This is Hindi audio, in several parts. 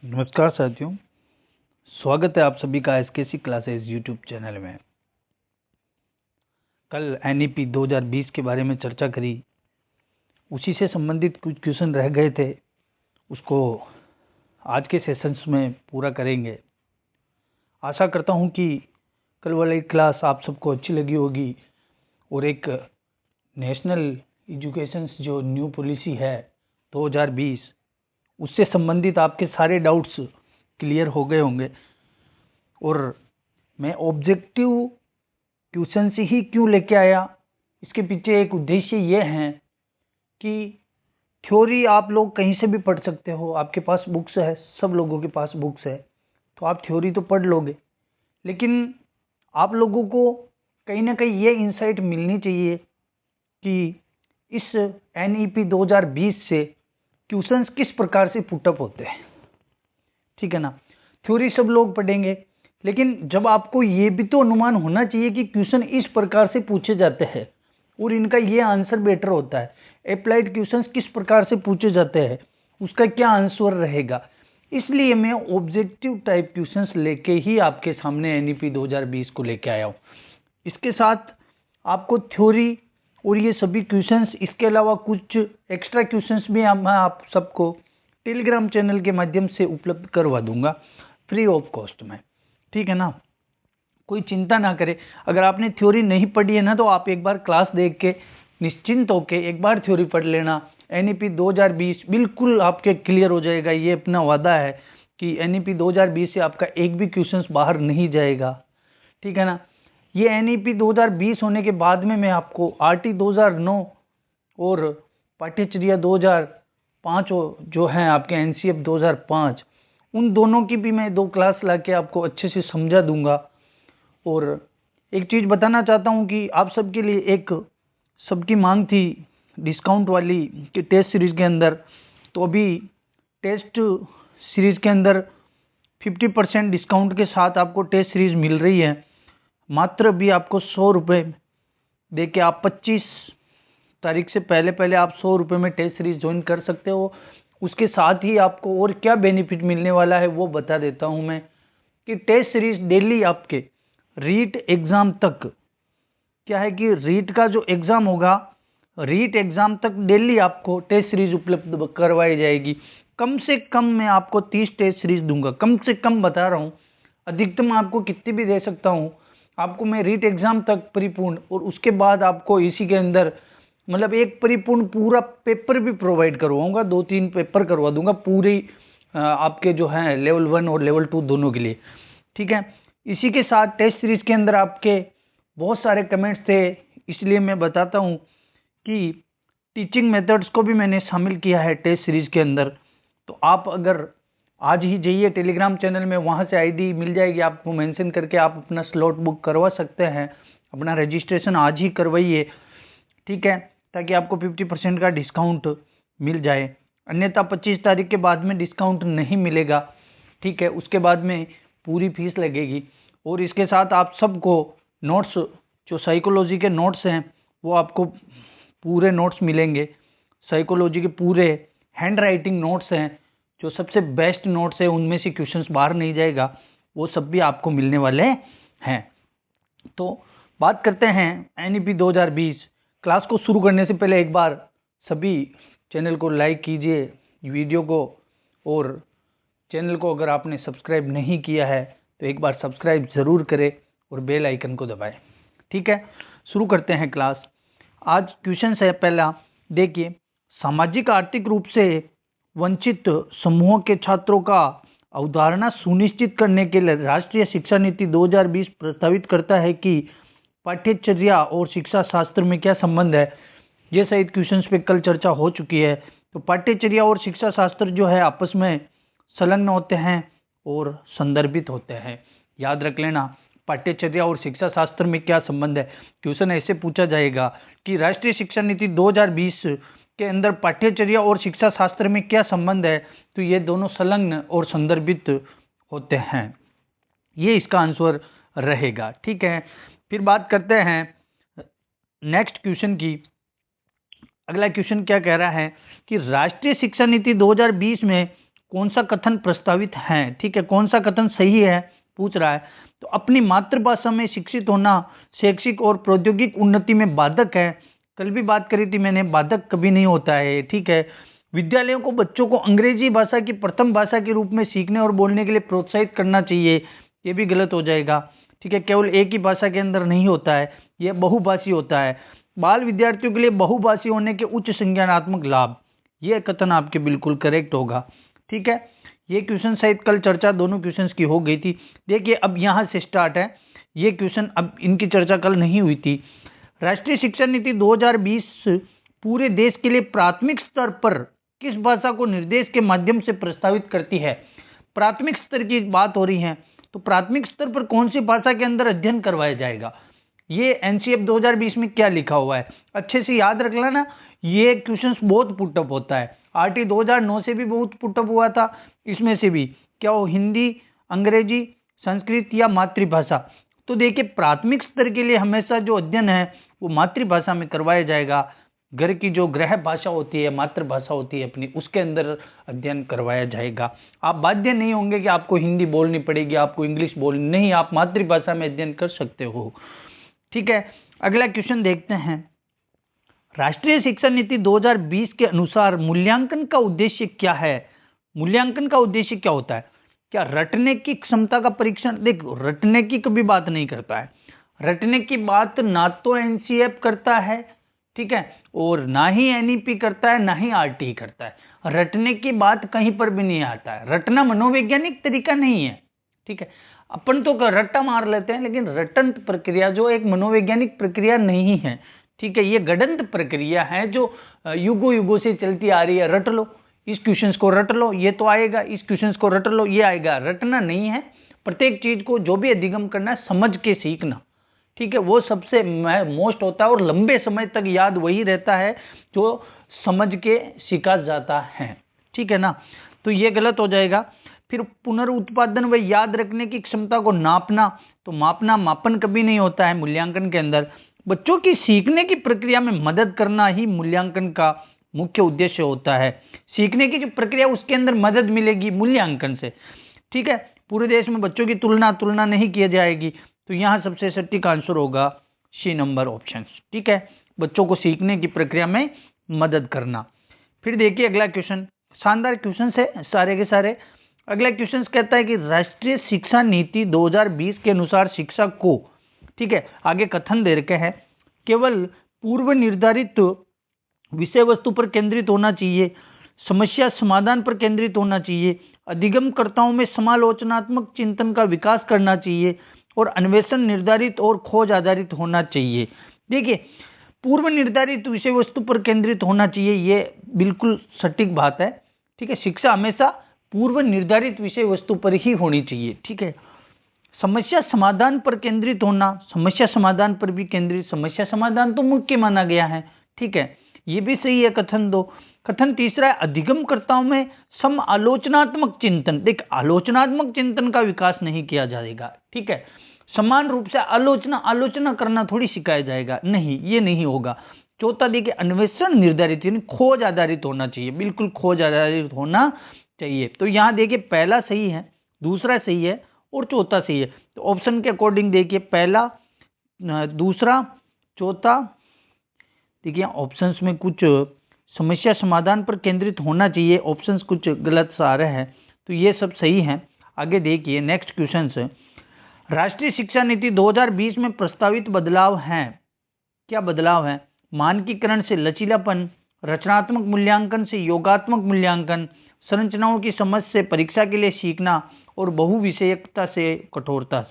नमस्कार साथियों, स्वागत है आप सभी का एसकेसी क्लासेस यूट्यूब चैनल में। कल एनईपी 2020 के बारे में चर्चा करी, उसी से संबंधित कुछ क्वेश्चन रह गए थे, उसको आज के सेशंस में पूरा करेंगे। आशा करता हूं कि कल वाली क्लास आप सबको अच्छी लगी होगी और एक नेशनल एजुकेशन जो न्यू पॉलिसी है 2020 उससे संबंधित आपके सारे डाउट्स क्लियर हो गए होंगे। और मैं ऑब्जेक्टिव क्वेश्चन से ही क्यों लेके आया, इसके पीछे एक उद्देश्य ये है कि थ्योरी आप लोग कहीं से भी पढ़ सकते हो, आपके पास बुक्स है, सब लोगों के पास बुक्स है, तो आप थ्योरी तो पढ़ लोगे, लेकिन आप लोगों को कहीं ना कहीं ये इंसाइट मिलनी चाहिए कि इस एनईपी 2020 से क्वेश्चंस किस प्रकार से पुटअप होते हैं। ठीक है ना, थ्योरी सब लोग पढ़ेंगे, लेकिन जब आपको ये भी तो अनुमान होना चाहिए कि क्वेश्चन इस प्रकार से पूछे जाते हैं और इनका ये आंसर बेटर होता है। अप्लाइड क्वेश्चंस किस प्रकार से पूछे जाते हैं, उसका क्या आंसर रहेगा। इसलिए मैं ऑब्जेक्टिव टाइप क्वेश्चंस लेके ही आपके सामने एनईपी 2020 को लेके आया हूँ। इसके साथ आपको थ्योरी और ये सभी क्वेश्चंस, इसके अलावा कुछ एक्स्ट्रा क्वेश्चंस भी मैं आप सबको टेलीग्राम चैनल के माध्यम से उपलब्ध करवा दूंगा फ्री ऑफ कॉस्ट में। ठीक है ना, कोई चिंता ना करे। अगर आपने थ्योरी नहीं पढ़ी है ना, तो आप एक बार क्लास देख के निश्चिंत होके एक बार थ्योरी पढ़ लेना। एनईपी 2020 बिल्कुल आपके क्लियर हो जाएगा, ये अपना वादा है कि एनईपी 2020 से आपका एक भी क्वेश्चन बाहर नहीं जाएगा। ठीक है ना, ये एनईपी 2020 होने के बाद में मैं आपको आरटी 2009 और पाठ्यचर्या 2005 जो है आपके एनसीएफ 2005, उन दोनों की भी मैं 2 क्लास लाके आपको अच्छे से समझा दूंगा। और एक चीज़ बताना चाहता हूं कि आप सबके लिए एक सबकी मांग थी डिस्काउंट वाली कि टेस्ट सीरीज के अंदर, तो अभी टेस्ट सीरीज के अंदर 50% डिस्काउंट के साथ आपको टेस्ट सीरीज मिल रही है। मात्र भी आपको 100 रुपये दे के आप 25 तारीख से पहले आप 100 रुपये में टेस्ट सीरीज ज्वाइन कर सकते हो। उसके साथ ही आपको और क्या बेनिफिट मिलने वाला है वो बता देता हूं मैं, कि टेस्ट सीरीज डेली आपके रीट एग्जाम तक, क्या है कि रीट का जो एग्जाम होगा, रीट एग्जाम तक डेली आपको टेस्ट सीरीज उपलब्ध करवाई जाएगी। कम से कम मैं आपको 30 टेस्ट सीरीज दूंगा, कम से कम बता रहा हूं, अधिकतम आपको कितनी भी दे सकता हूं। आपको मैं रीट एग्जाम तक परिपूर्ण, और उसके बाद आपको इसी के अंदर मतलब एक परिपूर्ण पूरा पेपर भी प्रोवाइड करवाऊंगा, 2-3 पेपर करवा दूंगा पूरी आपके जो है लेवल 1 और लेवल 2 दोनों के लिए। ठीक है, इसी के साथ टेस्ट सीरीज के अंदर आपके बहुत सारे कमेंट्स थे, इसलिए मैं बताता हूं कि टीचिंग मेथड्स को भी मैंने शामिल किया है टेस्ट सीरीज के अंदर। तो आप अगर आज ही जाइए टेलीग्राम चैनल में, वहां से आईडी मिल जाएगी आपको, मेंशन करके आप अपना स्लॉट बुक करवा सकते हैं। अपना रजिस्ट्रेशन आज ही करवाइए, ठीक है, ताकि आपको 50% का डिस्काउंट मिल जाए। अन्यथा 25 तारीख के बाद में डिस्काउंट नहीं मिलेगा। ठीक है, उसके बाद में पूरी फीस लगेगी। और इसके साथ आप सबको नोट्स, जो साइकोलॉजी के नोट्स हैं, वो आपको पूरे नोट्स मिलेंगे। साइकोलॉजी के पूरे हैंड राइटिंग नोट्स हैं, जो सबसे बेस्ट नोट्स है, उनमें से क्वेश्चंस बाहर नहीं जाएगा, वो सब भी आपको मिलने वाले हैं। तो बात करते हैं एनईपी 2020। क्लास को शुरू करने से पहले एक बार सभी चैनल को लाइक कीजिए वीडियो को, और चैनल को अगर आपने सब्सक्राइब नहीं किया है तो एक बार सब्सक्राइब ज़रूर करें और बेल आइकन को दबाएं। ठीक है, शुरू करते हैं क्लास। आज क्वेश्चन है पहला, देखिए, सामाजिक आर्थिक रूप से वंचित समूहों के छात्रों का अवधारणा सुनिश्चित करने के लिए राष्ट्रीय शिक्षा नीति 2020 प्रस्तावित करता है कि पाठ्यचर्या और शिक्षा शास्त्र में क्या संबंध है। ये सहित क्वेश्चंस पे कल चर्चा हो चुकी है। तो पाठ्यचर्या और शिक्षा शास्त्र जो है आपस में संलग्न होते हैं और संदर्भित होते हैं। याद रख लेना, पाठ्यचर्या और शिक्षा शास्त्र में क्या संबंध है। क्वेश्चन ऐसे पूछा जाएगा कि राष्ट्रीय शिक्षा नीति 2020 के अंदर पाठ्यचर्या और शिक्षा शास्त्र में क्या संबंध है, तो ये दोनों संलग्न और संदर्भित होते हैं। ये इसका आंसर रहेगा। ठीक है, फिर बात करते हैं नेक्स्ट क्वेश्चन की। अगला क्वेश्चन क्या कह रहा है कि राष्ट्रीय शिक्षा नीति 2020 में कौन सा कथन प्रस्तावित है, ठीक है, कौन सा कथन सही है पूछ रहा है। तो अपनी मातृभाषा में शिक्षित होना शैक्षिक और प्रौद्योगिक उन्नति में बाधक है। कल भी बात करी थी मैंने, बाधक कभी नहीं होता है, ठीक है। विद्यालयों को बच्चों को अंग्रेजी भाषा की प्रथम भाषा के रूप में सीखने और बोलने के लिए प्रोत्साहित करना चाहिए, ये भी गलत हो जाएगा, ठीक है। केवल एक ही भाषा के अंदर नहीं होता है, यह बहुभाषी होता है। बाल विद्यार्थियों के लिए बहुभाषी होने के उच्च संज्ञानात्मक लाभ, यह कथन आपके बिल्कुल करेक्ट होगा, ठीक है। ये क्वेश्चन शायद कल चर्चा दोनों क्वेश्चंस की हो गई थी। देखिए अब यहाँ से स्टार्ट है ये क्वेश्चन, अब इनकी चर्चा कल नहीं हुई थी। राष्ट्रीय शिक्षा नीति 2020 पूरे देश के लिए प्राथमिक स्तर पर किस भाषा को निर्देश के माध्यम से प्रस्तावित करती है। प्राथमिक स्तर की बात हो रही है, तो प्राथमिक स्तर पर कौन सी भाषा के अंदर अध्ययन करवाया जाएगा, ये एनसीएफ 2020 में क्या लिखा हुआ है अच्छे से याद रख लेना। ये क्वेश्चंस बहुत पुटअप होता है, आरटी 2009 से भी बहुत पुटअप हुआ था, इसमें से भी क्या हो, हिंदी, अंग्रेजी, संस्कृत या मातृभाषा। तो देखिए प्राथमिक स्तर के लिए हमेशा जो अध्ययन है वो मातृभाषा में करवाया जाएगा। घर की जो गृह भाषा होती है, मातृभाषा होती है अपनी, उसके अंदर अध्ययन करवाया जाएगा। आप बाध्य नहीं होंगे कि आपको हिंदी बोलनी पड़ेगी, आपको इंग्लिश बोलनी नहीं, आप मातृभाषा में अध्ययन कर सकते हो, ठीक है। अगला क्वेश्चन देखते हैं। राष्ट्रीय शिक्षा नीति 2020 के अनुसार मूल्यांकन का उद्देश्य क्या है। मूल्यांकन का उद्देश्य क्या होता है, क्या रटने की क्षमता का परीक्षण। देखो रटने की कभी बात नहीं करता है, रटने की बात ना तो एनसीएफ करता है, ठीक है, और ना ही एनईपी करता है, ना ही आरटी करता है। रटने की बात कहीं पर भी नहीं आता है। रटना मनोवैज्ञानिक तरीका नहीं है, ठीक है। अपन तो रट्टा मार लेते हैं, लेकिन रटंत प्रक्रिया जो एक मनोवैज्ञानिक प्रक्रिया नहीं है, ठीक है, ये गडंत प्रक्रिया है जो युगों युगों से चलती आ रही है। रट लो, इस क्वेश्चन को रट लो, ये तो आएगा, इस क्वेश्चन को रट लो, ये आएगा। रटना नहीं है, प्रत्येक चीज को जो भी अधिगम करना है समझ के सीखना, ठीक है, वो सबसे मोस्ट होता है। और लंबे समय तक याद वही रहता है जो समझ के सीखा जाता है, ठीक है ना। तो ये गलत हो जाएगा। फिर पुनरुत्पादन व याद रखने की क्षमता को नापना, तो मापना मापन कभी नहीं होता है मूल्यांकन के अंदर। बच्चों की सीखने की प्रक्रिया में मदद करना ही मूल्यांकन का मुख्य उद्देश्य होता है। सीखने की जो प्रक्रिया उसके अंदर मदद मिलेगी मूल्यांकन से, ठीक है। पूरे देश में बच्चों की तुलना नहीं की जाएगी, तो यहाँ सबसे सटीक आंसर होगा सी नंबर ऑप्शन, ठीक है, बच्चों को सीखने की प्रक्रिया में मदद करना। फिर देखिए अगला क्वेश्चन, शानदार क्वेश्चन है सारे के सारे। अगला क्वेश्चन कहता है कि राष्ट्रीय शिक्षा नीति 2020 के अनुसार शिक्षा को, ठीक है, आगे कथन दे रखे हैं, केवल पूर्व निर्धारित विषय वस्तु पर केंद्रित होना चाहिए, समस्या समाधान पर केंद्रित होना चाहिए, अधिगमकर्ताओं में समालोचनात्मक चिंतन का विकास करना चाहिए और अन्वेषण निर्धारित और खोज आधारित होना चाहिए। देखिए पूर्व निर्धारित विषय वस्तु पर केंद्रित होना चाहिए, ये बिल्कुल सटीक बात है, ठीक है। शिक्षा हमेशा पूर्व निर्धारित विषय वस्तु पर ही होनी चाहिए, ठीक है। समस्या समाधान पर केंद्रित होना, समस्या समाधान पर भी केंद्रित, समस्या समाधान तो मुख्य माना गया है, ठीक है, ये भी सही है कथन दो। कथन तीसरा है अधिगमकर्ताओं में सम आलोचनात्मक चिंतन। देख आलोचनात्मक चिंतन का विकास नहीं किया जाएगा, ठीक है, समान रूप से आलोचना करना थोड़ी सिखाया जाएगा, नहीं, ये नहीं होगा। चौथा देखिए अन्वेषण निर्धारित यानी खोज आधारित होना चाहिए, बिल्कुल खोज आधारित होना चाहिए। तो यहाँ देखिए पहला सही है, दूसरा सही है और चौथा सही है। तो ऑप्शन के अकॉर्डिंग देखिए पहला, दूसरा, चौथा, देखिए ऑप्शंस में कुछ समस्या समाधान पर केंद्रित होना चाहिए, ऑप्शंस कुछ गलत सा आ रहे हैं, तो ये सब सही है। आगे देखिए नेक्स्ट क्वेश्चन से, राष्ट्रीय शिक्षा नीति 2020 में प्रस्तावित बदलाव हैं, क्या बदलाव है। मानकीकरण से लचीलापन, रचनात्मक मूल्यांकन से योगात्मक मूल्यांकन, संरचनाओं की समझ से परीक्षा के लिए सीखना और बहुविषयकता से कठोरता।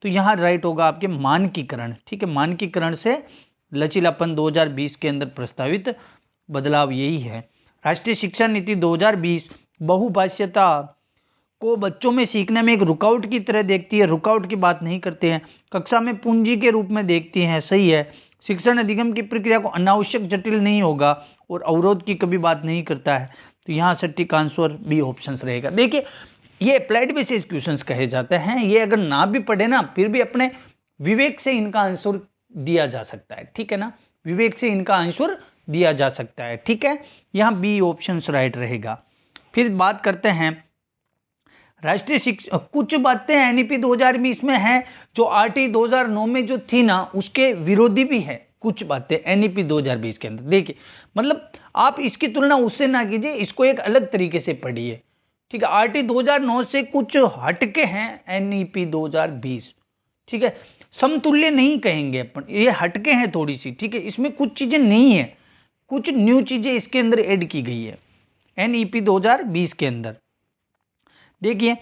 तो यहाँ राइट होगा आपके मानकीकरण, ठीक है, मानकीकरण से लचीलापन 2020 के अंदर प्रस्तावित बदलाव यही है। राष्ट्रीय शिक्षा नीति 2020 बहुभाषीयता को बच्चों में सीखने में एक रुकावट की तरह देखती है, रुकावट की बात नहीं करते हैं, कक्षा में पूंजी के रूप में देखती हैं, सही है। शिक्षण अधिगम की प्रक्रिया को अनावश्यक जटिल नहीं होगा और अवरोध की कभी बात नहीं करता है, तो यहाँ सटीक आंसर बी ऑप्शन रहेगा। देखिए ये अप्लाइड बेसिस क्वेश्चंस कहे जाते हैं, ये अगर ना भी पढ़े ना फिर भी अपने विवेक से इनका आंसर दिया जा सकता है, ठीक है ना, विवेक से इनका आंसर दिया जा सकता है, ठीक है, यहाँ बी ऑप्शन राइट रहेगा। फिर बात करते हैं राष्ट्रीय शिक्षा, कुछ बातें एनईपी 2020 में है जो आरटी 2009 में जो थी ना उसके विरोधी भी है। कुछ बातें एनईपी 2020 के अंदर देखिए, मतलब आप इसकी तुलना उससे ना कीजिए, इसको एक अलग तरीके से पढ़िए, ठीक है। आरटी 2009 से कुछ हटके हैं एनईपी 2020, ठीक है। समतुल्य नहीं कहेंगे अपन, ये हटके हैं थोड़ी सी, ठीक है। इसमें कुछ चीजें नहीं है, कुछ न्यू चीजें इसके अंदर ऐड की गई है एनईपी 2020 के अंदर। देखिए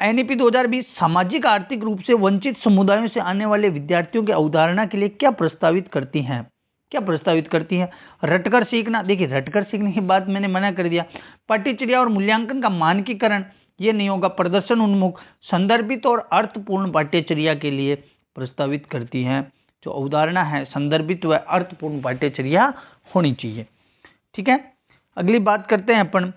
एनईपी 2020 सामाजिक आर्थिक रूप से वंचित समुदायों से आने वाले विद्यार्थियों की अवधारणा के लिए क्या प्रस्तावित करती हैं, क्या प्रस्तावित करती है? रटकर सीखना। देखिए रटकर सीखने की बात मैंने मना कर दिया। पाठ्यचर्या और मूल्यांकन का मानकीकरण ये नहीं होगा। प्रदर्शन उन्मुख संदर्भित और अर्थपूर्ण पाठ्यचर्या के लिए प्रस्तावित करती हैं। जो अवधारणा है संदर्भित व अर्थपूर्ण पाठ्यचर्या होनी चाहिए, ठीक है। अगली बात करते हैं अपन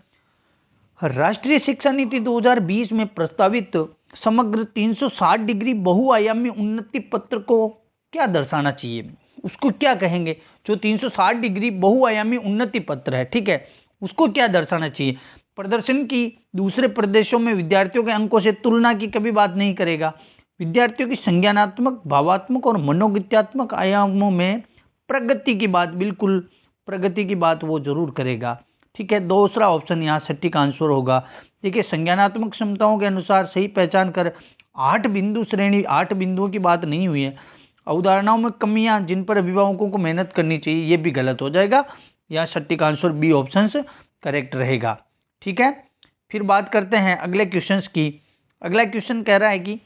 राष्ट्रीय शिक्षा नीति 2020 में प्रस्तावित समग्र 360 डिग्री बहुआयामी उन्नति पत्र को क्या दर्शाना चाहिए, उसको क्या कहेंगे? जो 360 डिग्री बहुआयामी उन्नति पत्र है, ठीक है, उसको क्या दर्शाना चाहिए? प्रदर्शन की दूसरे प्रदेशों में विद्यार्थियों के अंकों से तुलना की कभी बात नहीं करेगा। विद्यार्थियों की संज्ञानात्मक, भावात्मक और मनोविज्ञात्मक आयामों में प्रगति की बात, बिल्कुल प्रगति की बात वो जरूर करेगा, ठीक है। दूसरा ऑप्शन यहाँ सटीक आंसर होगा। देखिए संज्ञानात्मक क्षमताओं के अनुसार सही पहचान कर 8 बिंदु श्रेणी, 8 बिंदुओं की बात नहीं हुई है। अवधारणाओं में कमियां जिन पर अभिभावकों को मेहनत करनी चाहिए, ये भी गलत हो जाएगा। यहाँ सटीक आंसर बी ऑप्शन करेक्ट रहेगा, ठीक है। फिर बात करते हैं अगले क्वेश्चन की। अगला क्वेश्चन कह रहा है कि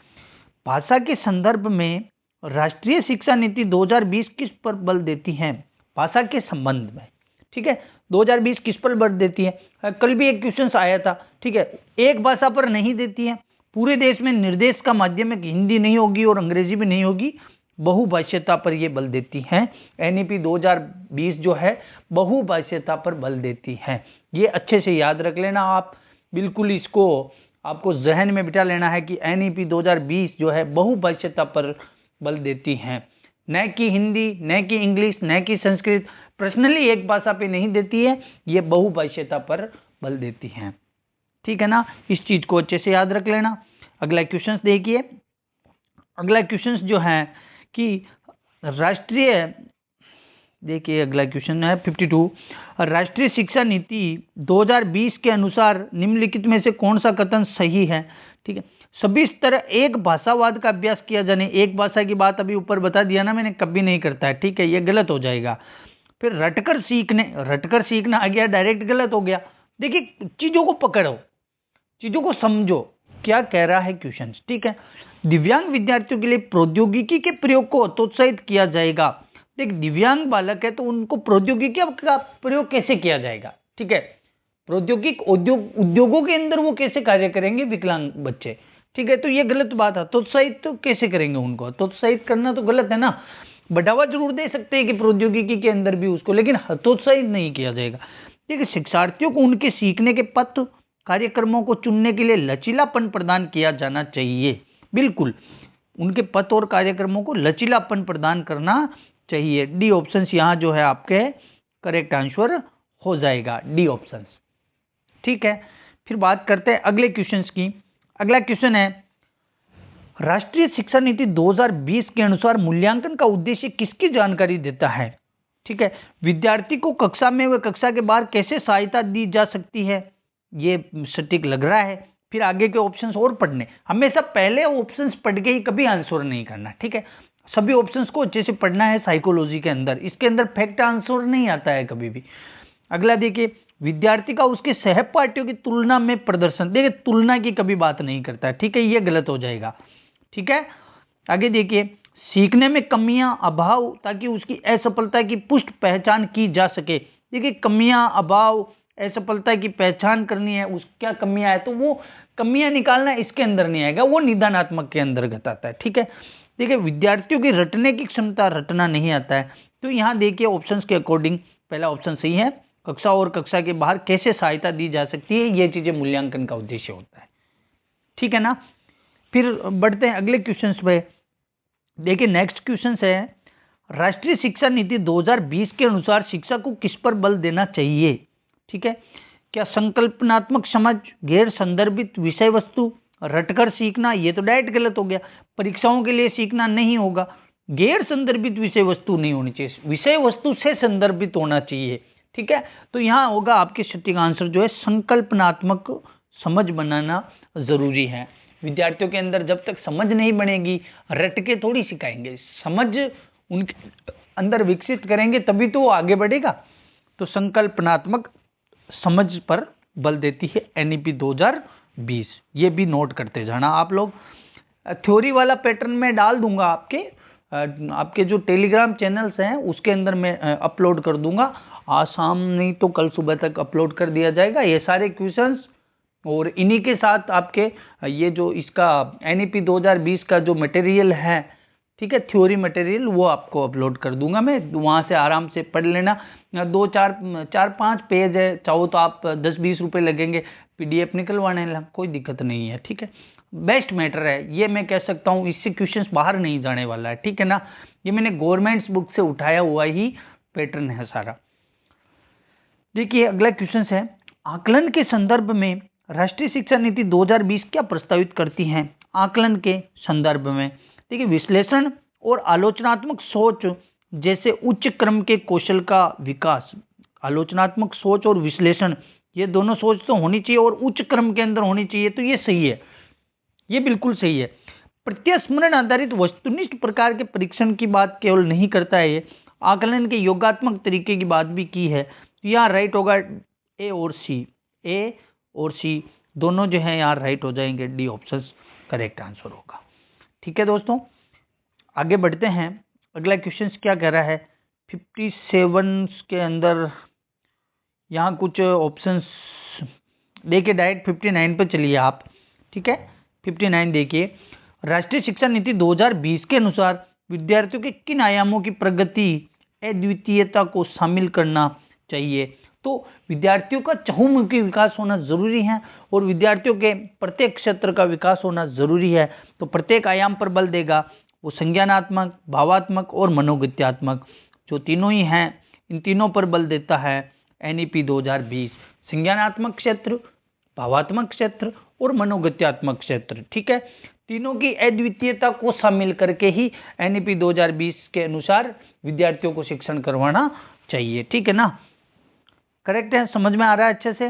भाषा के संदर्भ में राष्ट्रीय शिक्षा नीति 2020 किस पर बल देती है? भाषा के संबंध में, ठीक है, 2020 किस पर बल देती है? कल भी एक क्वेश्चन आया था, ठीक है। एक भाषा पर नहीं देती है। पूरे देश में निर्देश का माध्यम हिंदी नहीं होगी और अंग्रेजी भी नहीं होगी, बहुभाषीयता पर यह बल देती है। एनईपी 2020 जो है बहुभाषीयता पर बल देती है। ये अच्छे से याद रख लेना आप, बिल्कुल इसको आपको जहन में बिठा लेना है कि एनईपी 2020 जो है बहुभाषीयता पर बल देती है, न कि हिंदी, न कि इंग्लिश, न कि संस्कृत। पर्सनली एक भाषा पे नहीं देती है, ये बहुभाषीयता पर बल देती है, ठीक है ना। इस चीज को अच्छे से याद रख लेना। अगला क्वेश्चन देखिए। अगला क्वेश्चन जो है कि राष्ट्रीय, देखिए अगला क्वेश्चन है 52, राष्ट्रीय शिक्षा नीति 2020 के अनुसार निम्नलिखित में से कौन सा कथन सही है? ठीक है, सभी स्तर एक भाषावाद का अभ्यास किया जाने। एक भाषा की बात अभी ऊपर बता दिया ना मैंने, कभी नहीं करता है, ठीक है, ये गलत हो जाएगा। फिर रटकर सीखने, रटकर सीखना आ गया, डायरेक्ट गलत हो गया। देखिए चीजों को पकड़ो, चीजों को समझो, क्या कह रहा है क्वेश्चन, ठीक है। दिव्यांग विद्यार्थियों के लिए प्रौद्योगिकी के प्रयोग को प्रोत्साहित किया जाएगा। देख दिव्यांग बालक है तो उनको प्रौद्योगिकी का प्रयोग कैसे किया जाएगा, ठीक है। प्रौद्योगिक उद्योगों के अंदर वो कैसे कार्य करेंगे विकलांग बच्चे, ठीक है। तो ये गलत बात है, प्रोत्साहित तो कैसे करेंगे उनको? प्रोत्साहित करना तो गलत है ना। बढ़ावा जरूर दे सकते हैं कि प्रौद्योगिकी के अंदर भी उसको, लेकिन हतोत्साहित नहीं किया जाएगा। देखिए शिक्षार्थियों को उनके सीखने के पथ कार्यक्रमों को चुनने के लिए लचीलापन प्रदान किया जाना चाहिए। बिल्कुल उनके पथ और कार्यक्रमों को लचीलापन प्रदान करना चाहिए। डी ऑप्शन यहाँ जो है आपके करेक्ट आंसर हो जाएगा, डी ऑप्शन, ठीक है। फिर बात करते हैं अगले क्वेश्चन की। अगला क्वेश्चन है राष्ट्रीय शिक्षा नीति 2020 के अनुसार मूल्यांकन का उद्देश्य किसकी जानकारी देता है? ठीक है, विद्यार्थी को कक्षा में व कक्षा के बाहर कैसे सहायता दी जा सकती है, ये सटीक लग रहा है। फिर आगे के ऑप्शंस और पढ़ने, हमेशा पहले ऑप्शंस पढ़ के ही कभी आंसर नहीं करना, ठीक है। सभी ऑप्शंस को अच्छे से पढ़ना है साइकोलॉजी के अंदर, इसके अंदर फैक्ट आंसर नहीं आता है कभी भी। अगला देखिए, विद्यार्थी का उसके सहपाठियों की तुलना में प्रदर्शन, देखिए तुलना की कभी बात नहीं करता है, ठीक है, ये गलत हो जाएगा, ठीक है। आगे देखिए, सीखने में कमियां अभाव ताकि उसकी असफलता की पुष्ट पहचान की जा सके। देखिए कमियां अभाव असफलता की पहचान करनी है, उस क्या कमियां है तो वो कमियां निकालना इसके अंदर नहीं आएगा, वो निदानात्मक के अंतर्गत आता है, ठीक है। देखिए विद्यार्थियों की रटने की क्षमता, रटना नहीं आता है, तो यहाँ देखिए ऑप्शंस के अकॉर्डिंग पहला ऑप्शन सही है। कक्षा और कक्षा के बाहर कैसे सहायता दी जा सकती है, ये चीजें मूल्यांकन का उद्देश्य होता है, ठीक है ना। फिर बढ़ते हैं अगले क्वेश्चन पे। देखिए नेक्स्ट क्वेश्चन है राष्ट्रीय शिक्षा नीति 2020 के अनुसार शिक्षा को किस पर बल देना चाहिए, ठीक है। क्या संकल्पनात्मक समझ, गैर संदर्भित विषय वस्तु, रटकर सीखना, ये तो डायरेक्ट गलत हो गया। परीक्षाओं के लिए सीखना नहीं होगा, गैर संदर्भित विषय वस्तु नहीं होनी चाहिए, विषय वस्तु से संदर्भित होना चाहिए। ठीक है, तो यहाँ होगा आपके सटीक आंसर जो है संकल्पनात्मक समझ बनाना जरूरी है। विद्यार्थियों के अंदर जब तक समझ नहीं बनेगी, रट के थोड़ी सिखाएंगे, समझ उनके अंदर विकसित करेंगे तभी तो वो आगे बढ़ेगा। तो संकल्पनात्मक समझ पर बल देती है एनईपी 2020, ये भी नोट करते जाना आप लोग। थ्योरी वाला पैटर्न में डाल दूंगा आपके जो टेलीग्राम चैनल्स हैं उसके अंदर मैं अपलोड कर दूंगा, आज शाम नहीं तो कल सुबह तक अपलोड कर दिया जाएगा ये सारे क्वेश्चंस। और इन्हीं के साथ आपके ये जो इसका एनईपी 2020 का जो मटेरियल है, ठीक है, थ्योरी मटेरियल, वो आपको अपलोड कर दूंगा मैं, वहाँ से आराम से पढ़ लेना। 2-4-5 पेज है, चाहो तो आप 10-20 रुपये लगेंगे पीडीएफ निकलवाने ला, कोई दिक्कत नहीं है। ठीक है, बेस्ट मैटर है ये, मैं कह सकता हूँ इससे क्वेश्चंस बाहर नहीं जाने वाला है। ठीक है ना, ये मैंने गवर्नमेंट्स बुक से उठाया हुआ ही पैटर्न है सारा। देखिए अगला क्वेश्चन है, आकलन के संदर्भ में राष्ट्रीय शिक्षा नीति 2020 क्या प्रस्तावित करती है? आकलन के संदर्भ में देखिए विश्लेषण और आलोचनात्मक सोच जैसे उच्च क्रम के कौशल का विकास। आलोचनात्मक सोच और विश्लेषण ये दोनों सोच तो होनी चाहिए और उच्च क्रम के अंदर होनी चाहिए, तो ये सही है, ये बिल्कुल सही है। प्रत्यास्मरण आधारित वस्तुनिष्ठ प्रकार के परीक्षण की बात केवल नहीं करता है, ये आकलन के योगात्मक तरीके की बात भी की है। तो यहाँ राइट होगा ए और सी दोनों जो है यहाँ राइट हो जाएंगे, डी ऑप्शन करेक्ट आंसर होगा। ठीक है दोस्तों, आगे बढ़ते हैं। अगला क्वेश्चन क्या कह रहा है, 57 के अंदर यहाँ कुछ ऑप्शंस देखिए, डायरेक्ट 59 पे चलिए आप। ठीक है, 59 देखिए, राष्ट्रीय शिक्षा नीति 2020 के अनुसार विद्यार्थियों के किन आयामों की प्रगति अद्वितीयता को शामिल करना चाहिए? तो विद्यार्थियों का चहुमुखी विकास होना जरूरी है और विद्यार्थियों के प्रत्येक क्षेत्र का विकास होना जरूरी है। तो प्रत्येक आयाम पर बल देगा, वो संज्ञानात्मक, भावात्मक और मनोगत्यात्मक जो तीनों ही हैं, इन तीनों पर बल देता है एनईपी 2020। संज्ञानात्मक क्षेत्र, भावात्मक क्षेत्र और मनोगत्यात्मक क्षेत्र। ठीक है, तीनों की अद्वितीयता को शामिल करके ही एनईपी 2020 के अनुसार विद्यार्थियों को शिक्षण करवाना चाहिए। ठीक है ना, करेक्ट है, समझ में आ रहा है अच्छे से।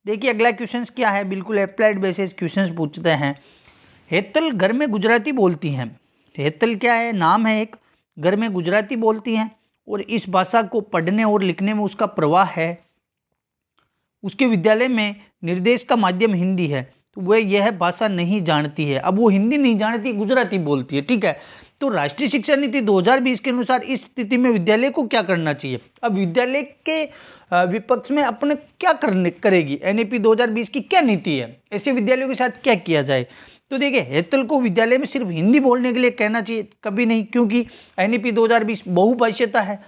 देखिए अगला क्वेश्चन क्या है, बिल्कुल अप्लाइड बेसिस क्वेश्चन पूछते हैं। हेतल घर में गुजराती बोलती हैं। हेतल क्या है, नाम है एक, घर में गुजराती बोलती हैं और इस भाषा को पढ़ने और लिखने में उसका प्रवाह है। उसके विद्यालय में निर्देश का माध्यम हिंदी है, तो वह यह भाषा नहीं जानती है। अब वो हिंदी नहीं जानती, गुजराती बोलती है। ठीक है, तो राष्ट्रीय शिक्षा नीति 2020 के अनुसार इस स्थिति में विद्यालय को क्या करना चाहिए? अब विद्यालय के विपक्ष में अपने क्या करेगी एनईपी 2020 की क्या नीति है, ऐसे विद्यालयों के साथ क्या किया जाए? तो देखिए हेतल को विद्यालय में सिर्फ हिंदी बोलने के लिए कहना चाहिए, कभी नहीं, क्योंकि एनईपी 2020 बहुभाषीयता है।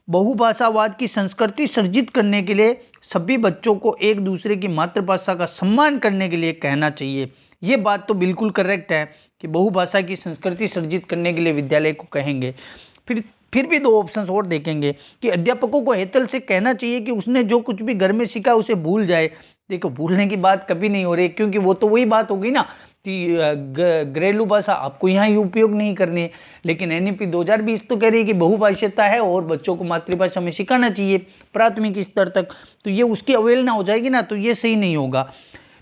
बहुभाषावाद की संस्कृति सर्जित करने के लिए सभी बच्चों को एक दूसरे की मातृभाषा का सम्मान करने के लिए कहना चाहिए। ये बात तो बिल्कुल करेक्ट है कि बहुभाषा की संस्कृति सर्जित करने के लिए विद्यालय को कहेंगे। फिर भी दो ऑप्शंस और देखेंगे कि अध्यापकों को हेतल से कहना चाहिए कि उसने जो कुछ भी घर में सीखा उसे भूल जाए। देखो भूलने की बात कभी नहीं हो रही, क्योंकि वो तो वही बात होगी ना कि घरेलू भाषा आपको यहाँ ही उपयोग नहीं करनी है। लेकिन एनईपी 2020 तो कह रही है कि बहुभाषीयता है और बच्चों को मातृभाषा में सिखाना चाहिए प्राथमिक स्तर तक, तो ये उसकी अवहेलना हो जाएगी ना, तो ये सही नहीं होगा।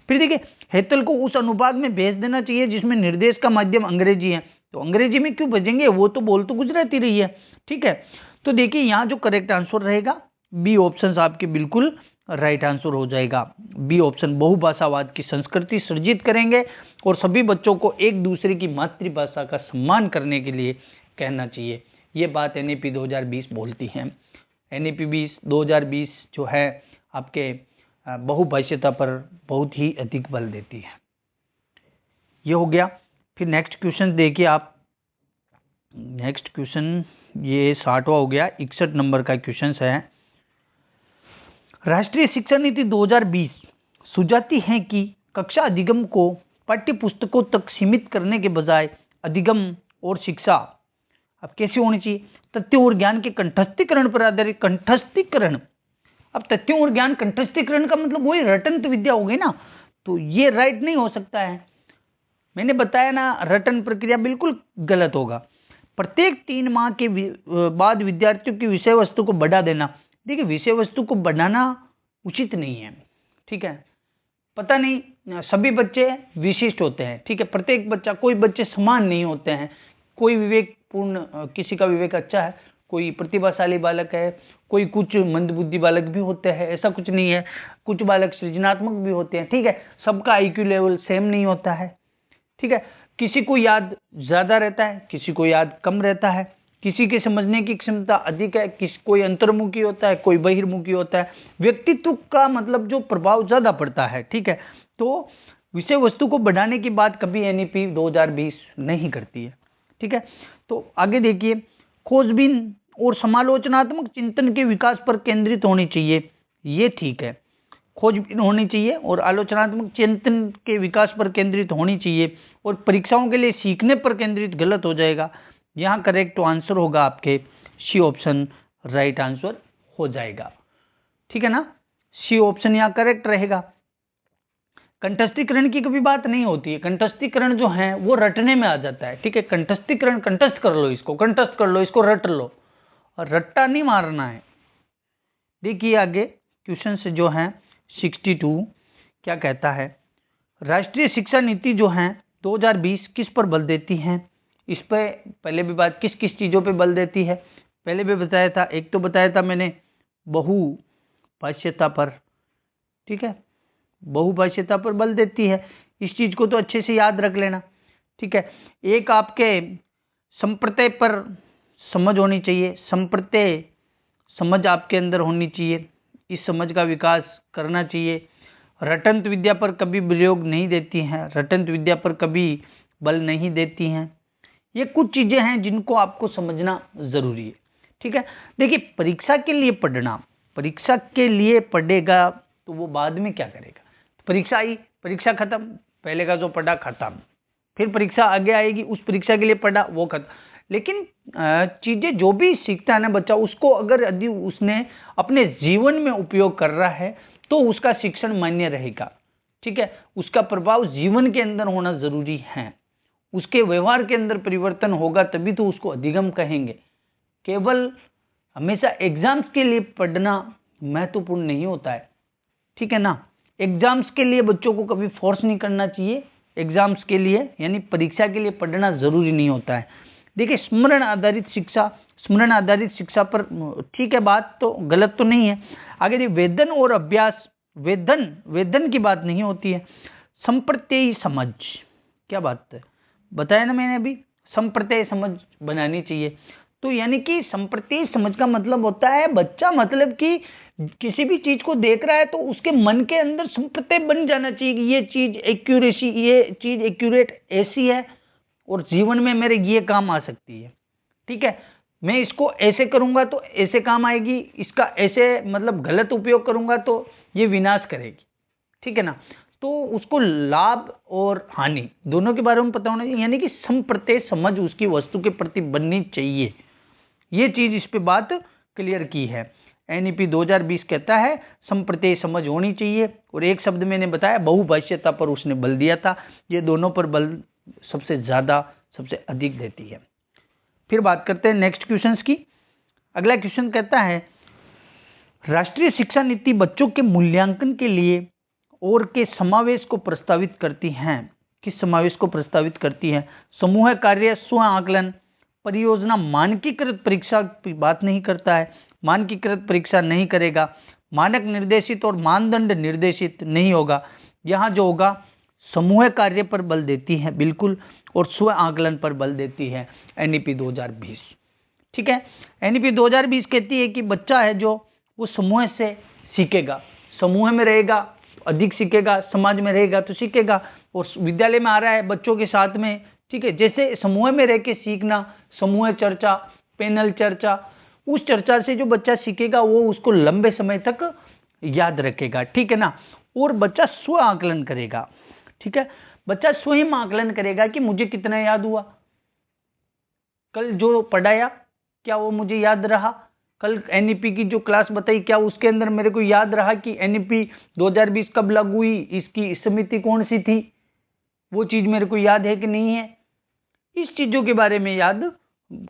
फिर देखिए हेतल को उस अनुभाग में भेज देना चाहिए जिसमें निर्देश का माध्यम अंग्रेजी है, तो अंग्रेजी में क्यों भेजेंगे, वो तो बोल तो गुजराती रही है। ठीक है, तो देखिए यहाँ जो करेक्ट आंसर रहेगा बी ऑप्शन आपके बिल्कुल राइट आंसर हो जाएगा। बी ऑप्शन, बहुभाषावाद की संस्कृति सर्जित करेंगे और सभी बच्चों को एक दूसरे की मातृभाषा का सम्मान करने के लिए कहना चाहिए। ये बात एनईपी 2020 बोलती है। एनईपी 2020 जो है आपके बहुभाषीयता पर बहुत ही अधिक बल देती है। ये हो गया। फिर नेक्स्ट क्वेश्चन देखिए आप, नेक्स्ट क्वेश्चन ये 60वां हो गया, 61 नंबर का क्वेश्चन है। राष्ट्रीय शिक्षा नीति 2020 सुझाती है कि कक्षा अधिगम को पाठ्य पुस्तकों तक सीमित करने के बजाय अधिगम और शिक्षा अब कैसी होनी चाहिए? तथ्य और ज्ञान के कंठस्थीकरण पर आधारित। कंठस्थीकरण, अब तथ्यों और ज्ञान कंठस्थीकरण का मतलब वही रटंत विद्या हो गई ना, तो ये राइट नहीं हो सकता है। मैंने बताया ना, रटन प्रक्रिया बिल्कुल गलत होगा। प्रत्येक 3 माह के बाद विद्यार्थियों की विषय वस्तु को बढ़ा देना। देखिए, विषय वस्तु को बढ़ाना उचित नहीं है, ठीक है। पता नहीं, सभी बच्चे विशिष्ट होते हैं, ठीक है। प्रत्येक बच्चा, कोई बच्चे समान नहीं होते हैं। कोई विवेकपूर्ण, किसी का विवेक अच्छा है, कोई प्रतिभाशाली बालक है, कोई कुछ मंदबुद्धि बालक भी होते हैं, ऐसा कुछ नहीं है। कुछ बालक सृजनात्मक भी होते हैं, ठीक है। सबका आईक्यू लेवल सेम नहीं होता है, ठीक है। किसी को याद ज्यादा रहता है, किसी को याद कम रहता है, किसी के समझने की क्षमता अधिक है, कोई अंतर्मुखी होता है, कोई बहिर्मुखी होता है। व्यक्तित्व का मतलब जो प्रभाव ज्यादा पड़ता है, ठीक है। तो विषय वस्तु को बढ़ाने की बात कभी एनईपी 2020 नहीं करती है, ठीक है। तो आगे देखिए, खोजबीन और समालोचनात्मक चिंतन के विकास पर केंद्रित होनी चाहिए, ये ठीक है। खोजबीन होनी चाहिए और आलोचनात्मक चिंतन के विकास पर केंद्रित होनी चाहिए, और परीक्षाओं के लिए सीखने पर केंद्रित गलत हो जाएगा। यहाँ करेक्ट आंसर होगा आपके सी ऑप्शन राइट आंसर हो जाएगा, ठीक है ना। सी ऑप्शन यहाँ करेक्ट रहेगा। कंठस्थीकरण की कभी बात नहीं होती है। कंठस्थीकरण जो है वो रटने में आ जाता है, ठीक है। कंठस्थीकरण, कंठस्थ कर लो इसको, कंठस्थ कर लो इसको, रट लो, और रट्टा नहीं मारना है। देखिए आगे क्वेश्चन से जो है 62 क्या कहता है, राष्ट्रीय शिक्षा नीति जो है 2020 किस पर बल देती है। इस पर पहले भी बात, किस किस चीजों पे बल देती है पहले भी बताया था। एक तो बताया था मैंने बहुभाषीयता पर, ठीक है, बहुभाषीयता पर बल देती है। इस चीज को तो अच्छे से याद रख लेना, ठीक है। एक आपके संप्रत्यय पर समझ होनी चाहिए, संप्रत्यय समझ आपके अंदर होनी चाहिए, इस समझ का विकास करना चाहिए। रटंत विद्या पर कभी प्रयोग नहीं देती हैं, रटंत विद्या पर कभी बल नहीं देती हैं। ये कुछ चीजें हैं जिनको आपको समझना जरूरी है, ठीक है। देखिए, परीक्षा के लिए पढ़ना, परीक्षा के लिए पढ़ेगा तो वो बाद में क्या करेगा। परीक्षा आई, परीक्षा खत्म, पहले का जो पढ़ा खत्म, फिर परीक्षा आगे आएगी, उस परीक्षा के लिए पढ़ा वो खत्म। लेकिन चीजें जो भी सीखता है ना बच्चा, उसको अगर यदि उसने अपने जीवन में उपयोग कर रहा है तो उसका शिक्षण मान्य रहेगा, ठीक है। उसका प्रभाव जीवन के अंदर होना जरूरी है, उसके व्यवहार के अंदर परिवर्तन होगा तभी तो उसको अधिगम कहेंगे। केवल हमेशा एग्जाम्स के लिए पढ़ना महत्वपूर्ण नहीं होता है, ठीक है ना। एग्जाम्स के लिए बच्चों को कभी फोर्स नहीं करना चाहिए। एग्जाम्स के लिए यानी परीक्षा के लिए पढ़ना जरूरी नहीं होता है। देखिए, स्मरण आधारित शिक्षा, स्मरण आधारित शिक्षा पर ठीक है, बात तो गलत तो नहीं है। आगे देखिए, वेदन और अभ्यास, वेदन की बात नहीं होती है। संप्रत्यय समझ, क्या बात है, बताया ना मैंने अभी, संप्रत्यय समझ बनानी चाहिए। तो यानी कि संप्रत्यय समझ का मतलब होता है बच्चा, मतलब कि किसी भी चीज को देख रहा है तो उसके मन के अंदर संप्रत्यय बन जाना चाहिए कि ये चीज एक्यूरेसी, ये चीज एक्यूरेट ऐसी है और जीवन में मेरे ये काम आ सकती है, ठीक है। मैं इसको ऐसे करूंगा तो ऐसे काम आएगी, इसका ऐसे मतलब गलत उपयोग करूंगा तो ये विनाश करेगी, ठीक है ना। तो उसको लाभ और हानि दोनों के बारे में पता होना चाहिए, यानी कि संप्रत्यय समझ उसकी वस्तु के प्रति बननी चाहिए। ये चीज इस पे बात क्लियर की है। एनईपी 2020 कहता है संप्रत्यय समझ होनी चाहिए, और एक शब्द मैंने बताया बहुभाषीयता पर उसने बल दिया था। ये दोनों पर बल सबसे ज्यादा, सबसे अधिक देती है। फिर बात करते हैं नेक्स्ट क्वेश्चंस की। अगला क्वेश्चन कहता है, राष्ट्रीय शिक्षा नीति बच्चों के मूल्यांकन के लिए और के समावेश को प्रस्तावित करती हैं। किस समावेश को प्रस्तावित करती है। समूह कार्य, स्व आकलन, परियोजना, मानकीकृत परीक्षा की बात नहीं करता है, मानकीकृत परीक्षा नहीं करेगा, मानक निर्देशित और मानदंड निर्देशित नहीं होगा। यहाँ जो होगा समूह कार्य पर बल देती है बिल्कुल, और स्व आकलन पर बल देती है एनईपी 2020, ठीक है। एनईपी 2020 कहती है कि बच्चा है जो वो समूह से सीखेगा, समूह में रहेगा अधिक सीखेगा, समाज में रहेगा तो सीखेगा। और विद्यालय में आ रहा है बच्चों के साथ में, ठीक है, जैसे समूह में रह के सीखना, समूह चर्चा, पैनल चर्चा, उस चर्चा से जो बच्चा सीखेगा वो उसको लंबे समय तक याद रखेगा, ठीक है ना। और बच्चा स्व आकलन करेगा, ठीक है, बच्चा स्वयं आकलन करेगा कि मुझे कितना याद हुआ, कल जो पढ़ाया क्या वो मुझे याद रहा, कल एनईपी की जो क्लास बताई, क्या उसके अंदर मेरे को याद रहा कि एनईपी 2020 कब लागू हुई, इसकी समिति कौन सी थी? वो चीज मेरे को याद है कि नहीं है? इस चीजों के बारे में याद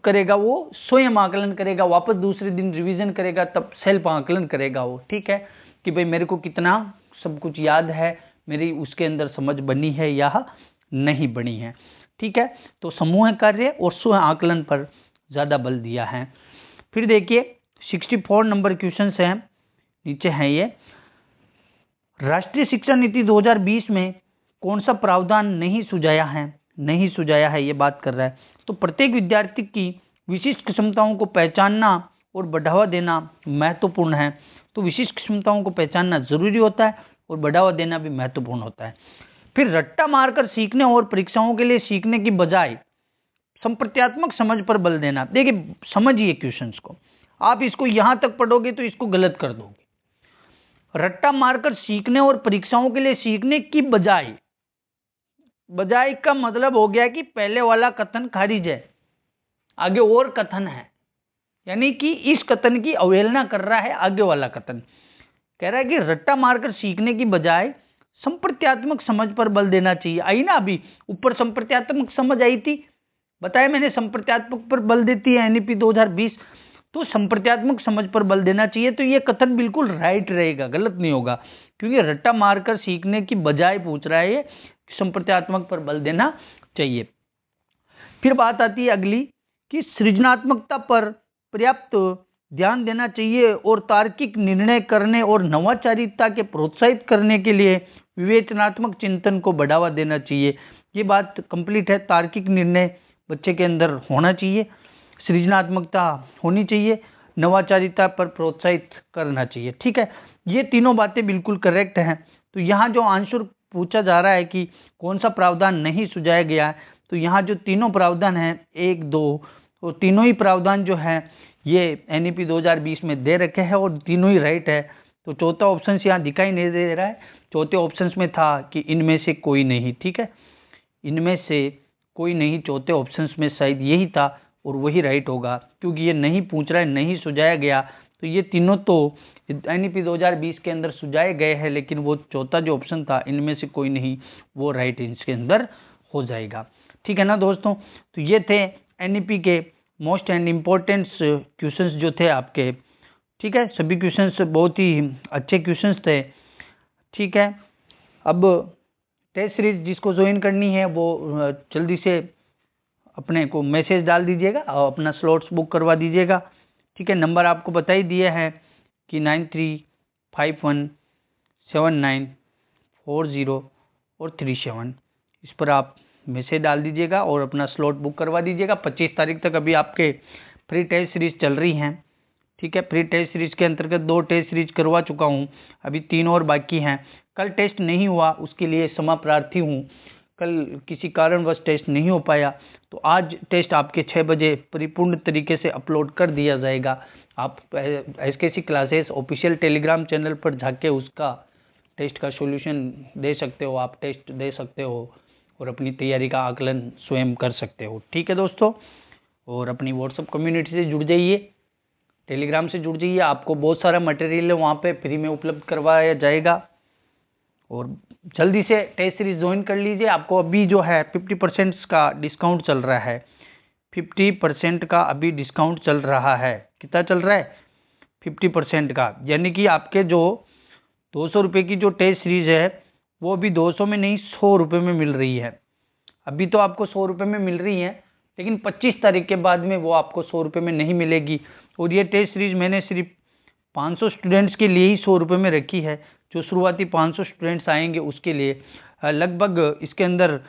करेगा वो, स्वयं आकलन करेगा, वापस दूसरे दिन रिवीजन करेगा, तब सेल्फ आकलन करेगा वो। ठीक है, कि भाई मेरे को कितना सब कुछ याद है, मेरी उसके अंदर समझ बनी है या नहीं बनी है। ठीक है, तो समूह कार्य और स्व आकलन पर ज्यादा बल दिया है। फिर देखिए 64 नंबर क्वेश्चन है, नीचे है ये, राष्ट्रीय शिक्षा नीति 2020 में कौन सा प्रावधान नहीं सुझाया है? नहीं सुझाया है ये बात कर रहा है। तो प्रत्येक विद्यार्थी की विशिष्ट क्षमताओं को पहचानना और बढ़ावा देना महत्वपूर्ण है। तो विशिष्ट क्षमताओं को पहचानना जरूरी होता है और बढ़ावा देना भी महत्वपूर्ण होता है। फिर रट्टा मारकर सीखने और परीक्षाओं के लिए सीखने की बजाय संप्रत्यात्मक समझ पर बल देना। देखिए समझिए क्वेश्चंस को, आप इसको यहां तक पढ़ोगे तो इसको गलत कर दोगे। रट्टा मारकर सीखने और परीक्षाओं के लिए सीखने की बजाय, बजाय का मतलब हो गया कि पहले वाला कथन खारिज है, आगे और कथन है, यानी कि इस कथन की अवहेलना कर रहा है आगे वाला कथन। कह रहा है कि रट्टा मारकर सीखने की बजाय संप्रत्यात्मक समझ पर बल देना चाहिए। आई ना, अभी ऊपर संप्रत्यात्मक समझ आई थी, बताया मैंने, संप्रत्यात्मक पर बल देती है एनईपी 2020, तो संप्रत्यात्मक समझ पर बल देना चाहिए। तो ये कथन बिल्कुल राइट रहेगा, गलत नहीं होगा, क्योंकि रट्टा मारकर सीखने की बजाय पूछ रहा है ये, संप्रत्यात्मक पर बल देना चाहिए। फिर बात आती है अगली कि सृजनात्मकता पर पर्याप्त ध्यान देना चाहिए और तार्किक निर्णय करने और नवाचारिता के प्रोत्साहित करने के लिए विवेचनात्मक चिंतन को बढ़ावा देना चाहिए। ये बात कंप्लीट है, तार्किक निर्णय बच्चे के अंदर होना चाहिए, सृजनात्मकता होनी चाहिए, नवाचारिता पर प्रोत्साहित करना चाहिए। ठीक है, ये तीनों बातें बिल्कुल करेक्ट हैं। तो यहाँ जो आंसर पूछा जा रहा है कि कौन सा प्रावधान नहीं सुझाया गया है, तो यहाँ जो तीनों प्रावधान हैं 1, 2, तो तीनों ही प्रावधान जो है ये एनईपी 2020 में दे रखे हैं और तीनों ही राइट है। तो चौथा ऑप्शन यहाँ दिखाई नहीं दे रहा है, चौथे ऑप्शन में था कि इनमें से कोई नहीं। ठीक है, इनमें से कोई नहीं, चौथे ऑप्शन में शायद यही था और वही राइट होगा, क्योंकि ये नहीं पूछ रहा है, नहीं सुझाया गया। तो ये तीनों तो एनईपी 2020 के अंदर सुझाए गए हैं, लेकिन वो चौथा जो ऑप्शन था इनमें से कोई नहीं, वो राइट इसके अंदर हो जाएगा। ठीक है ना दोस्तों, तो ये थे एनईपी के मोस्ट एंड इम्पोर्टेंट क्वेश्चंस जो थे आपके। ठीक है, सभी क्वेश्चंस बहुत ही अच्छे क्वेश्चंस थे। ठीक है, अब टेस्ट सीरीज जिसको ज्वाइन करनी है वो जल्दी से अपने को मैसेज डाल दीजिएगा और अपना स्लॉट्स बुक करवा दीजिएगा। ठीक है, नंबर आपको बता ही दिया है कि 93517940 और 37, इस पर आप मैसेज डाल दीजिएगा और अपना स्लॉट बुक करवा दीजिएगा। 25 तारीख तक अभी आपके फ्री टेस्ट सीरीज चल रही हैं। ठीक है, फ्री टेस्ट सीरीज के अंतर्गत 2 टेस्ट सीरीज करवा चुका हूँ, अभी 3 और बाकी हैं। कल टेस्ट नहीं हुआ, उसके लिए क्षमा प्रार्थी हूँ, कल किसी कारणवश टेस्ट नहीं हो पाया, तो आज टेस्ट आपके 6 बजे परिपूर्ण तरीके से अपलोड कर दिया जाएगा। आप एसकेसी क्लासेस ऑफिशियल टेलीग्राम चैनल पर जाके उसका टेस्ट का सॉल्यूशन दे सकते हो, आप टेस्ट दे सकते हो और अपनी तैयारी का आकलन स्वयं कर सकते हो। ठीक है दोस्तों, और अपनी व्हाट्सएप कम्युनिटी से जुड़ जाइए, टेलीग्राम से जुड़ जाइए, आपको बहुत सारा मटेरियल है वहाँ पे फ्री में उपलब्ध करवाया जाएगा। और जल्दी से टेस्ट सीरीज ज्वाइन कर लीजिए, आपको अभी जो है 50% का डिस्काउंट चल रहा है, 50% का अभी डिस्काउंट चल रहा है। कितना चल रहा है? 50% का, यानी कि आपके जो 200 रुपये की जो टेस्ट सीरीज है वो अभी 200 में नहीं 100 रुपये में मिल रही है। अभी तो आपको 100 रुपये में मिल रही है, लेकिन 25 तारीख के बाद में वो आपको 100 रुपये में नहीं मिलेगी। और ये टेस्ट सीरीज मैंने सिर्फ 500 स्टूडेंट्स के लिए ही 100 रुपये में रखी है। जो शुरुआती 500 स्टूडेंट्स आएंगे उसके लिए लगभग इसके अंदर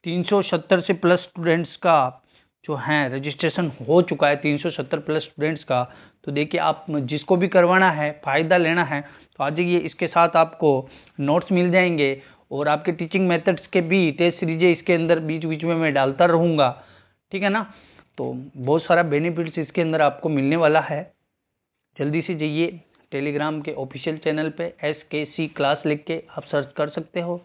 370 से प्लस स्टूडेंट्स का जो है रजिस्ट्रेशन हो चुका है, 370 प्लस स्टूडेंट्स का। तो देखिए, आप जिसको भी करवाना है, फ़ायदा लेना है, तो आ जाइए। इसके साथ आपको नोट्स मिल जाएंगे और आपके टीचिंग मेथड्स के भी टेस्ट सीरीजें इसके अंदर बीच बीच में मैं डालता रहूँगा। ठीक है ना, तो बहुत सारा बेनिफिट्स इसके अंदर आपको मिलने वाला है। जल्दी से जाइए टेलीग्राम के ऑफिशियल चैनल पे SKC क्लास लिख के आप सर्च कर सकते हो,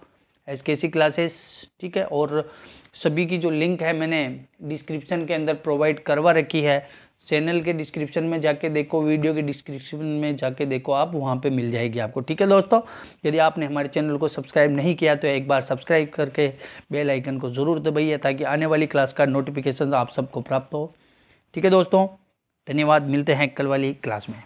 SKC क्लासेस। ठीक है, और सभी की जो लिंक है मैंने डिस्क्रिप्शन के अंदर प्रोवाइड करवा रखी है, चैनल के डिस्क्रिप्शन में जाके देखो, वीडियो के डिस्क्रिप्शन में जाके देखो, आप वहाँ पे मिल जाएगी आपको। ठीक है दोस्तों, यदि आपने हमारे चैनल को सब्सक्राइब नहीं किया तो एक बार सब्सक्राइब करके बेल आइकन को ज़रूर दबाइए ताकि आने वाली क्लास का नोटिफिकेशन आप सबको प्राप्त हो। ठीक है दोस्तों, धन्यवाद, मिलते हैं कल वाली क्लास में।